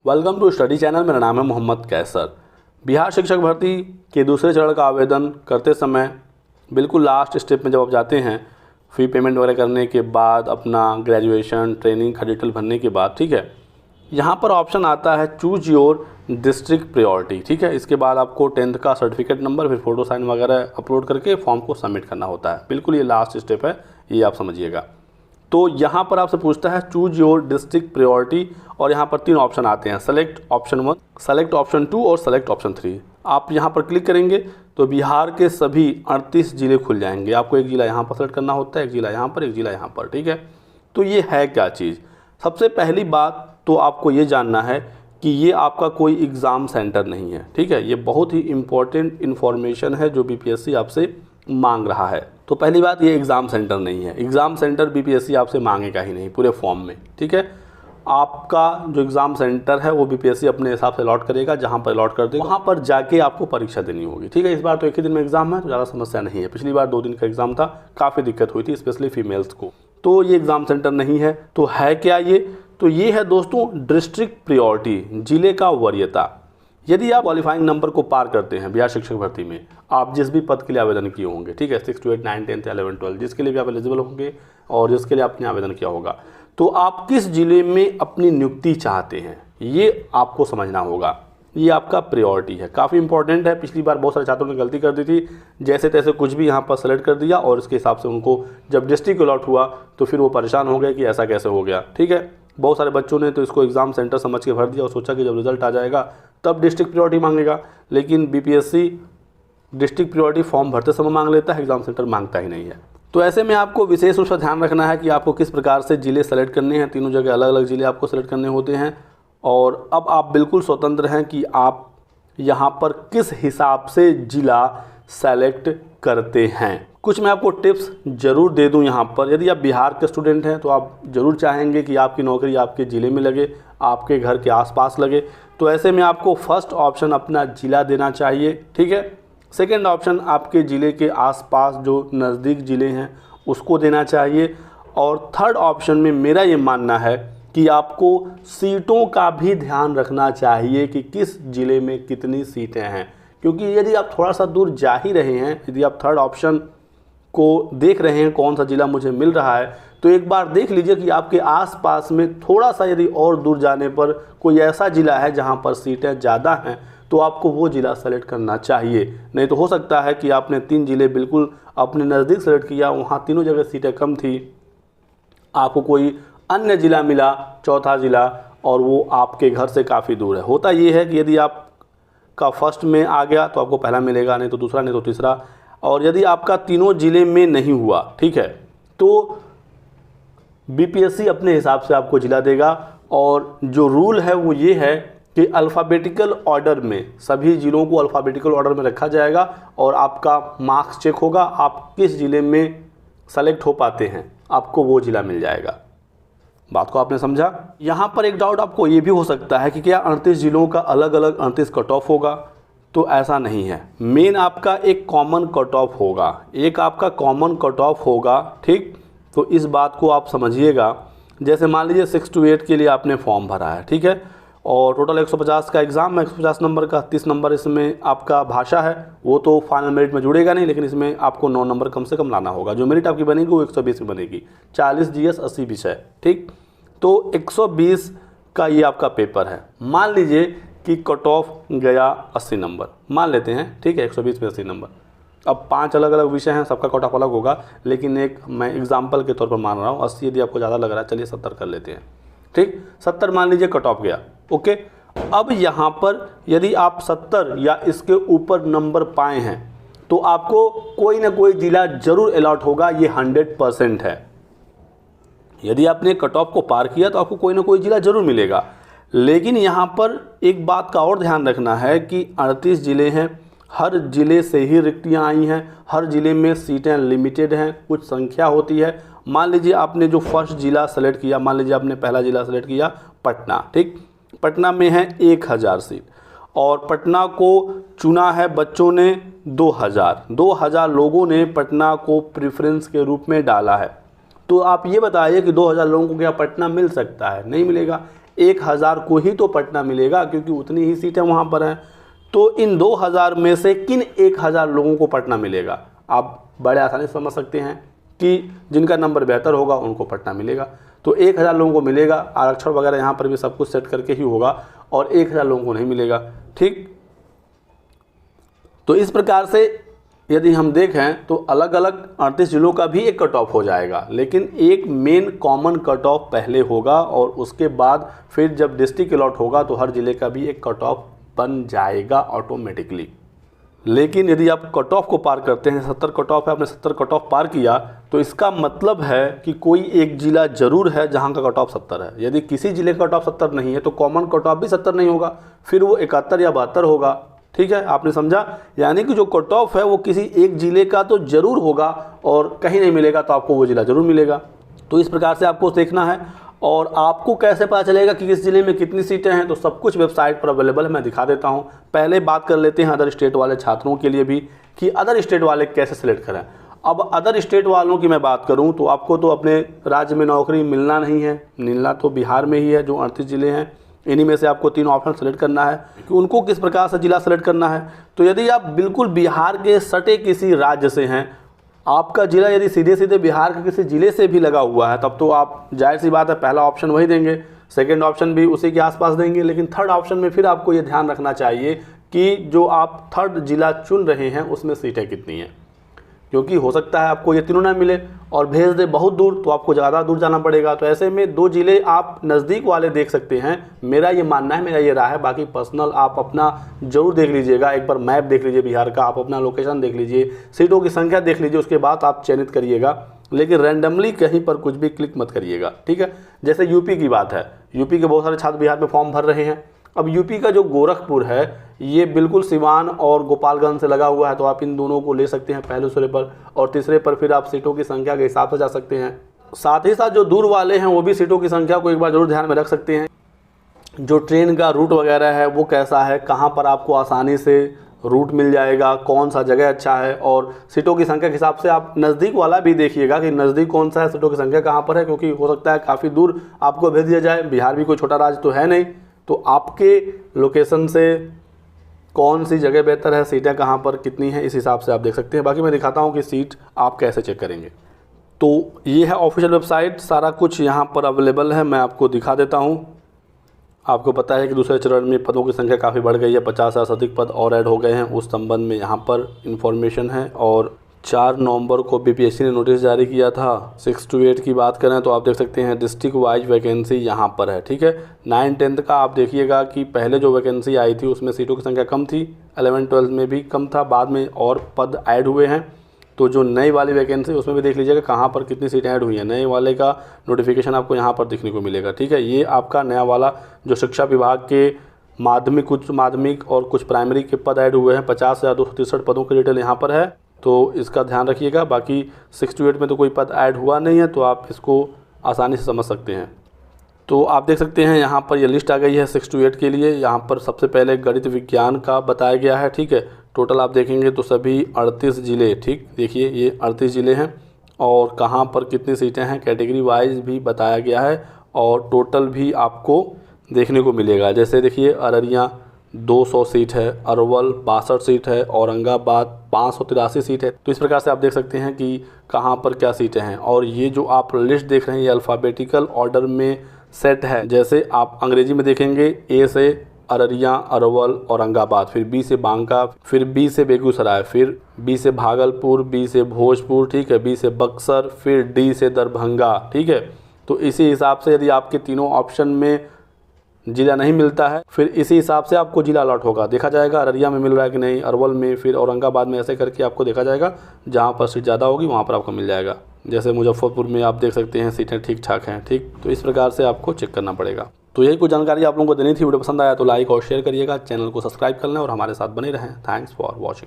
Welcome to study channel. मेरा नाम है मोहम्मद कैसर। बिहार शिक्षक भर्ती के दूसरे चरण का आवेदन करते समय बिल्कुल लास्ट स्टेप में जब आप जाते हैं, फ़ी पेमेंट वगैरह करने के बाद, अपना ग्रेजुएशन ट्रेनिंग का डिटेल भरने के बाद, ठीक है, यहाँ पर ऑप्शन आता है चूज योर डिस्ट्रिक्ट प्रायोरिटी। ठीक है, इसके बाद आपको 10th का सर्टिफिकेट नंबर, फिर फ़ोटो साइन वगैरह अपलोड करके फॉर्म को सबमिट करना होता है। बिल्कुल ये लास्ट स्टेप है, ये आप समझिएगा। तो यहाँ पर आपसे पूछता है चूज योर डिस्ट्रिक्ट प्रायोरिटी और यहाँ पर 3 ऑप्शन आते हैं, सेलेक्ट ऑप्शन 1, सेलेक्ट ऑप्शन 2 और सेलेक्ट ऑप्शन 3। आप यहाँ पर क्लिक करेंगे तो बिहार के सभी 38 ज़िले खुल जाएंगे। आपको एक ज़िला यहाँ पर सेलेक्ट करना होता है, एक ज़िला यहाँ पर, एक ज़िला यहाँ पर। ठीक है, तो ये है क्या चीज़। सबसे पहली बात तो आपको ये जानना है कि ये आपका कोई एग्ज़ाम सेंटर नहीं है। ठीक है, ये बहुत ही इम्पॉर्टेंट इन्फॉर्मेशन है जो बीपीएससी आपसे मांग रहा है। तो पहली बात, ये एग्ज़ाम सेंटर नहीं है। एग्ज़ाम सेंटर बीपीएससी आपसे मांगेगा ही नहीं पूरे फॉर्म में। ठीक है, आपका जो एग्ज़ाम सेंटर है वो बीपीएससी अपने हिसाब से अलॉट करेगा, जहाँ पर अलॉट कर देगा वहाँ पर जाके आपको परीक्षा देनी होगी। ठीक है, इस बार तो एक ही दिन में एग्ज़ाम है तो ज़्यादा समस्या नहीं है। पिछली बार 2 दिन का एग्ज़ाम था, काफ़ी दिक्कत हुई थी स्पेशली फीमेल्स को। तो ये एग्ज़ाम सेंटर नहीं है। तो है क्या ये? तो ये है दोस्तों डिस्ट्रिक्ट प्रायोरिटी, ज़िले का वरीयता। यदि आप क्वालिफाइंग नंबर को पार करते हैं बिहार शिक्षक भर्ती में, आप जिस भी पद के लिए आवेदन किए होंगे, ठीक है, 6 to 8, 9, 10, 11, 12, जिसके लिए भी आप एलिजिबल होंगे और जिसके लिए आपने आवेदन किया होगा, तो आप किस ज़िले में अपनी नियुक्ति चाहते हैं ये आपको समझना होगा। ये आपका प्रायोरिटी है, काफ़ी इंपॉर्टेंट है। पिछली बार बहुत सारे छात्रों ने गलती कर दी थी, जैसे तैसे कुछ भी यहाँ पर सेलेक्ट कर दिया और इसके हिसाब से उनको जब डिस्ट्रिक्ट अलॉट हुआ तो फिर वो परेशान हो गए कि ऐसा कैसे हो गया। ठीक है, बहुत सारे बच्चों ने तो इसको एग्ज़ाम सेंटर समझ के भर दिया और सोचा कि जब रिजल्ट आ जाएगा तब डिस्ट्रिक्ट प्रायोरिटी मांगेगा, लेकिन बीपीएससी डिस्ट्रिक्ट प्रायोरिटी फॉर्म भरते समय मांग लेता है, एग्ज़ाम सेंटर मांगता ही नहीं है। तो ऐसे में आपको विशेष रूप से ध्यान रखना है कि आपको किस प्रकार से ज़िले सेलेक्ट करने हैं। तीनों जगह अलग अलग ज़िले आपको सेलेक्ट करने होते हैं और अब आप बिल्कुल स्वतंत्र हैं कि आप यहाँ पर किस हिसाब से ज़िला सेलेक्ट करते हैं। कुछ मैं आपको टिप्स ज़रूर दे दूं यहाँ पर। यदि आप बिहार के स्टूडेंट हैं तो आप ज़रूर चाहेंगे कि आपकी नौकरी आपके ज़िले में लगे, आपके घर के आसपास लगे। तो ऐसे में आपको फर्स्ट ऑप्शन अपना ज़िला देना चाहिए। ठीक है, सेकंड ऑप्शन आपके ज़िले के आसपास जो नज़दीक ज़िले हैं उसको देना चाहिए और थर्ड ऑप्शन में मेरा ये मानना है कि आपको सीटों का भी ध्यान रखना चाहिए कि किस ज़िले में कितनी सीटें हैं, क्योंकि यदि आप थोड़ा सा दूर जा ही रहे हैं, यदि आप थर्ड ऑप्शन को देख रहे हैं कौन सा ज़िला मुझे मिल रहा है, तो एक बार देख लीजिए कि आपके आसपास में थोड़ा सा यदि और दूर जाने पर कोई ऐसा ज़िला है जहां पर सीटें ज़्यादा हैं तो आपको वो ज़िला सेलेक्ट करना चाहिए। नहीं तो हो सकता है कि आपने 3 ज़िले बिल्कुल अपने नज़दीक सेलेक्ट किया, वहाँ तीनों जगह सीटें कम थी, आपको कोई अन्य ज़िला मिला, चौथा ज़िला, और वो आपके घर से काफ़ी दूर है। होता ये है कि यदि आपका फर्स्ट में आ गया तो आपको पहला मिलेगा, नहीं तो दूसरा, नहीं तो तीसरा। और यदि आपका तीनों ज़िले में नहीं हुआ, ठीक है, तो बीपीएससी अपने हिसाब से आपको ज़िला देगा। और जो रूल है वो ये है कि अल्फ़ाबेटिकल ऑर्डर में सभी ज़िलों को अल्फ़ाबेटिकल ऑर्डर में रखा जाएगा और आपका मार्क्स चेक होगा, आप किस ज़िले में सेलेक्ट हो पाते हैं, आपको वो ज़िला मिल जाएगा। बात को आपने समझा। यहाँ पर एक डाउट आपको ये भी हो सकता है कि क्या 38 ज़िलों का अलग अलग 38 कट ऑफ होगा? तो ऐसा नहीं है। मेन आपका एक कॉमन कट ऑफ होगा, एक आपका कॉमन कट ऑफ होगा। ठीक, तो इस बात को आप समझिएगा। जैसे मान लीजिए 6 to 8 के लिए आपने फॉर्म भरा है, ठीक है, और टोटल 150 का एग्ज़ाम है, 150 नंबर का, 30 नंबर इसमें आपका भाषा है, वो तो फाइनल मेरिट में जुड़ेगा नहीं, लेकिन इसमें आपको 9 नंबर कम से कम लाना होगा। जो मेरिट आपकी बनेगी वो 120 की बनेगी, 40 जीएस 80 विषय। ठीक, तो 120 का ये आपका पेपर है। मान लीजिए कि कट ऑफ गया 80 नंबर, मान लेते हैं, ठीक है, 120 में 80 नंबर। अब 5 अलग अलग विषय हैं, सबका कट ऑफ अलग होगा, लेकिन एक मैं एग्जाम्पल के तौर पर मान रहा हूँ 80, यदि आपको ज़्यादा लग रहा है चलिए 70 कर लेते हैं। ठीक, 70 मान लीजिए कट ऑफ गया। ओके, अब यहाँ पर यदि आप 70 या इसके ऊपर नंबर पाए हैं तो आपको कोई ना कोई ज़िला जरूर अलॉट होगा, ये 100% है। यदि आपने कट ऑफ को पार किया तो आपको कोई ना कोई ज़िला जरूर मिलेगा। लेकिन यहाँ पर एक बात का और ध्यान रखना है कि 38 ज़िले हैं, हर ज़िले से ही रिक्तियाँ आई हैं, हर ज़िले में सीटें लिमिटेड हैं, कुछ संख्या होती है। मान लीजिए आपने जो फर्स्ट ज़िला सेलेक्ट किया, मान लीजिए आपने पहला ज़िला सेलेक्ट किया पटना। ठीक, पटना में है 1000 सीट और पटना को चुना है बच्चों ने 2000 लोगों ने पटना को प्रेफरेंस के रूप में डाला है। तो आप ये बताइए कि 2000 लोगों को क्या पटना मिल सकता है? नहीं मिलेगा। 1000 को ही तो पटना मिलेगा, क्योंकि उतनी ही सीटें वहाँ पर हैं। तो इन 2000 में से किन 1000 लोगों को पटना मिलेगा, आप बड़े आसानी से समझ सकते हैं कि जिनका नंबर बेहतर होगा उनको पटना मिलेगा। तो 1000 लोगों को मिलेगा, आरक्षण वगैरह यहाँ पर भी सब कुछ सेट करके ही होगा, और 1000 लोगों को नहीं मिलेगा। ठीक, तो इस प्रकार से यदि हम देखें तो अलग अलग 38 जिलों का भी एक कट ऑफ हो जाएगा, लेकिन एक मेन कॉमन कट ऑफ पहले होगा और उसके बाद फिर जब डिस्ट्रिक्ट अलॉट होगा तो हर जिले का भी एक कट ऑफ बन जाएगा ऑटोमेटिकली। लेकिन यदि आप कट ऑफ को पार करते हैं, 70 कट ऑफ है, आपने 70 कट ऑफ पार किया, तो इसका मतलब है कि कोई एक जिला जरूर है जहां का कट ऑफ 70 है। यदि किसी जिले का कट ऑफ 70 नहीं है तो कॉमन कट ऑफ भी 70 नहीं होगा, फिर वो 71 या 72 होगा। ठीक है, आपने समझा? यानी कि जो कट ऑफ है वो किसी एक जिले का तो जरूर होगा, और कहीं नहीं मिलेगा तो आपको वो जिला जरूर मिलेगा। तो इस प्रकार से आपको देखना है। और आपको कैसे पता चलेगा कि किस जिले में कितनी सीटें हैं, तो सब कुछ वेबसाइट पर अवेलेबल है, मैं दिखा देता हूं। पहले बात कर लेते हैं अदर स्टेट वाले छात्रों के लिए भी, कि अदर स्टेट वाले कैसे सिलेक्ट करें। अब अदर स्टेट वालों की मैं बात करूं तो आपको तो अपने राज्य में नौकरी मिलना नहीं है, मिलना तो बिहार में ही है, जो 38 जिले हैं। इन्हीं में से आपको 3 ऑप्शन सेलेक्ट करना है कि उनको किस प्रकार से जिला सेलेक्ट करना है। तो यदि आप बिल्कुल बिहार के सटे किसी राज्य से हैं, आपका जिला यदि सीधे सीधे बिहार के किसी जिले से भी लगा हुआ है, तब तो आप जाहिर सी बात है पहला ऑप्शन वही देंगे, सेकंड ऑप्शन भी उसी के आसपास देंगे। लेकिन थर्ड ऑप्शन में फिर आपको ये ध्यान रखना चाहिए कि जो आप थर्ड जिला चुन रहे हैं उसमें सीटें कितनी हैं, क्योंकि हो सकता है आपको ये तीनों ना मिले और भेज दे बहुत दूर, तो आपको ज़्यादा दूर जाना पड़ेगा। तो ऐसे में 2 जिले आप नज़दीक वाले देख सकते हैं, मेरा ये मानना है, मेरा ये राय है। बाकी पर्सनल आप अपना जरूर देख लीजिएगा, एक बार मैप देख लीजिए बिहार का, आप अपना लोकेशन देख लीजिए, सीटों की संख्या देख लीजिए, उसके बाद आप चयनित करिएगा। लेकिन रैंडमली कहीं पर कुछ भी क्लिक मत करिएगा, ठीक है। जैसे यूपी की बात है, यूपी के बहुत सारे छात्र बिहार में फॉर्म भर रहे हैं। अब यूपी का जो गोरखपुर है ये बिल्कुल सिवान और गोपालगंज से लगा हुआ है, तो आप इन दोनों को ले सकते हैं पहले दूसरे पर, और तीसरे पर फिर आप सीटों की संख्या के हिसाब से जा सकते हैं। साथ ही साथ जो दूर वाले हैं वो भी सीटों की संख्या को एक बार जरूर ध्यान में रख सकते हैं। जो ट्रेन का रूट वगैरह है वो कैसा है, कहाँ पर आपको आसानी से रूट मिल जाएगा, कौन सा जगह अच्छा है, और सीटों की संख्या के हिसाब से आप नज़दीक वाला भी देखिएगा कि नज़दीक कौन सा है, सीटों की संख्या कहाँ पर है, क्योंकि हो सकता है काफ़ी दूर आपको भेज दिया जाए। बिहार भी कोई छोटा राज्य तो है नहीं, तो आपके लोकेशन से कौन सी जगह बेहतर है, सीटें कहाँ पर कितनी हैं, इस हिसाब से आप देख सकते हैं। बाकी मैं दिखाता हूँ कि सीट आप कैसे चेक करेंगे। तो ये है ऑफिशियल वेबसाइट, सारा कुछ यहाँ पर अवेलेबल है, मैं आपको दिखा देता हूँ। आपको पता है कि दूसरे चरण में पदों की संख्या काफ़ी बढ़ गई है, 50 से अधिक पद और ऐड हो गए हैं, उस संबंध में यहाँ पर इंफॉर्मेशन है। और 4 नवंबर को बीपीएससी ने नोटिस जारी किया था। 6 to 8 की बात करें तो आप देख सकते हैं डिस्ट्रिक्ट वाइज वैकेंसी यहाँ पर है, ठीक है। 9-10 का आप देखिएगा कि पहले जो वैकेंसी आई थी उसमें सीटों की संख्या कम थी, 11-12 में भी कम था, बाद में और पद ऐड हुए हैं। तो जो नई वाली वैकेंसी उसमें भी देख लीजिएगा कहाँ पर कितनी सीटें ऐड हुई हैं। नए वाले का नोटिफिकेशन आपको यहाँ पर देखने को मिलेगा, ठीक है। ये आपका नया वाला जो शिक्षा विभाग के माध्यमिक, उच्च माध्यमिक और कुछ प्राइमरी के पद ऐड हुए हैं, 50,263 पदों की डिटेल यहाँ पर है, तो इसका ध्यान रखिएगा। बाकी 6 to 8 में तो कोई पद ऐड हुआ नहीं है, तो आप इसको आसानी से समझ सकते हैं। तो आप देख सकते हैं यहाँ पर ये लिस्ट आ गई है 6 to 8 के लिए। यहाँ पर सबसे पहले गणित विज्ञान का बताया गया है, ठीक है। टोटल आप देखेंगे तो सभी 38 ज़िले, ठीक, देखिए ये 38 ज़िले हैं, और कहाँ पर कितनी सीटें हैं कैटेगरी वाइज भी बताया गया है, और टोटल भी आपको देखने को मिलेगा। जैसे देखिए अररिया 200 सीट है, अरवल 62 सीट है, औरंगाबाद 583 सीट है। तो इस प्रकार से आप देख सकते हैं कि कहाँ पर क्या सीटें हैं। और ये जो आप लिस्ट देख रहे हैं ये अल्फ़ाबेटिकल ऑर्डर में सेट है। जैसे आप अंग्रेजी में देखेंगे ए से अररिया, अरवल, औरंगाबाद, फिर बी से बांका, फिर बी से बेगूसराय, फिर बी से भागलपुर, बी से भोजपुर, ठीक है, बी से बक्सर, फिर डी से दरभंगा, ठीक है। तो इसी हिसाब से यदि आपके तीनों ऑप्शन में जिला नहीं मिलता है, फिर इसी हिसाब से आपको जिला अलॉट होगा, देखा जाएगा अररिया में मिल रहा है कि नहीं, अरवल में, फिर औरंगाबाद में, ऐसे करके आपको देखा जाएगा। जहाँ पर सीट ज़्यादा होगी वहाँ पर आपको मिल जाएगा। जैसे मुजफ्फरपुर में आप देख सकते हैं सीटें ठीक ठाक हैं, ठीक। तो इस प्रकार से आपको चेक करना पड़ेगा। तो यही कुछ जानकारी आप लोगों को देनी थी। वीडियो पसंद आया तो लाइक और शेयर करिएगा, चैनल को सब्सक्राइब कर लें और हमारे साथ बने रहें। Thanks for watching.